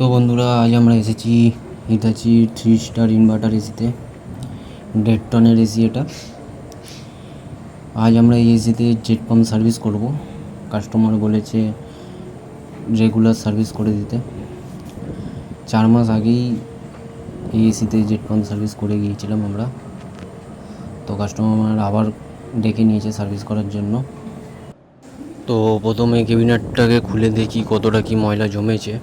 তো বন্ধুরা, আজ আমরা এসেছি হিতাচি 3 স্টার ইনভার্টার এসিতে। 1.5 টনের এসি এটা। আজ আমরা এই এসিতে জেট পাম্প সার্ভিস করব। কাস্টমার বলেছে রেগুলার সার্ভিস করে দিতে। 4 মাস আগেই এই এসিতে জেট পাম্প সার্ভিস করে গিয়েছিলাম আমরা। তো কাস্টমার আবার ডেকে নিয়েছে সার্ভিস করার জন্য। তো প্রথমে ক্যাবিনেটটাকে খুলে দেখি কতটা কি ময়লা জমেছে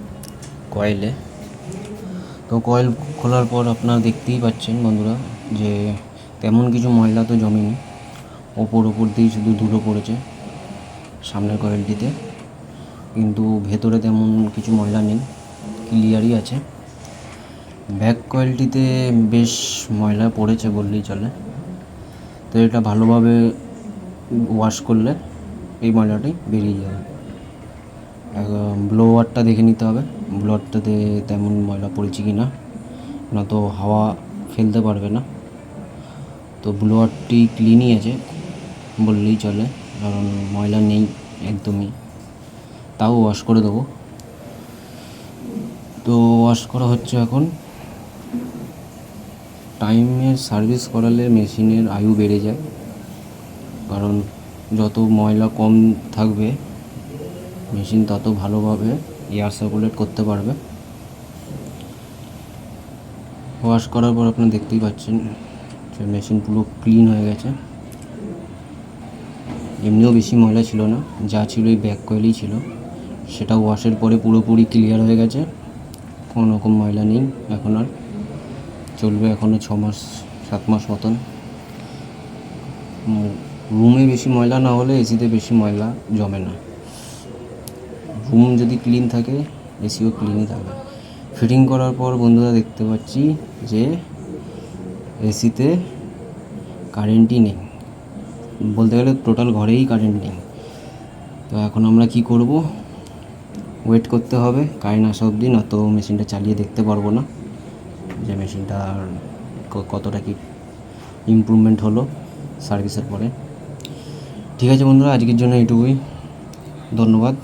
কয়েলে। তো কয়েল খোলার পর আপনারা দেখতেই পাচ্ছেন বন্ধুরা যে তেমন কিছু ময়লা তো জমেনি, ওপর দিয়েই শুধু ধুলো পড়েছে সামনের কয়েলটিতে, কিন্তু ভেতরে তেমন কিছু ময়লা নেই, ক্লিয়ারই আছে। ব্যাক কয়েলটিতে বেশ ময়লা পড়েছে বললেই চলে। তো এটা ভালোভাবে ওয়াশ করলে এই ময়লাটাই বেরিয়ে যাবে। ব্লোয়ারটা দেখে নিতে হবে, ব্লোয়ারটাতে তেমন ময়লা পড়েছে কি না, না তো হাওয়া ফেলতে পারবে না। তো ব্লোয়ারটি ক্লিনই আছে বললেই চলে, কারণ ময়লা নেই একদমই। তাও ওয়াশ করে দেবো। তো ওয়াশ করা হচ্ছে এখন। টাইমের সার্ভিস করালে মেশিনের আয়ু বেড়ে যায়, কারণ যত ময়লা কম থাকবে মেশিন তত ভালোভাবে এয়ার সার্কুলেট করতে পারবে। ওয়াশ করার পর আপনারা দেখতেই পাচ্ছেন যে মেশিন পুরো ক্লিন হয়ে গেছে। এমনিও বেশি ময়লা ছিল না, যা ছিল এই ব্যাক কয়েলই ছিল, সেটা ওয়াশের পরে পুরোপুরি ক্লিয়ার হয়ে গেছে। কোনো রকম ময়লা নেই এখন আর। চলবে এখনও 6-7 মাস মতন। রুমে বেশি ময়লা না হলে এসিতে বেশি ময়লা জমে না। রুম যদি ক্লিন থাকে এসিও ক্লিনই থাকবে। ফিটিং করার পর বন্ধুরা দেখতে পাচ্ছি যে এসিতে কারেন্টই নেই, বলতে গেলে টোটাল ঘরেই কারেন্ট নেই। তো এখন আমরা কি করব, ওয়েট করতে হবে কারেন্ট আসা অবধি, না তো মেশিনটা চালিয়ে দেখতে পারবো না যে মেশিনটার কতটা কি ইমপ্রুভমেন্ট হলো সার্ভিসের পরে। ঠিক আছে বন্ধুরা, আজকের জন্য এটুকুই। ধন্যবাদ।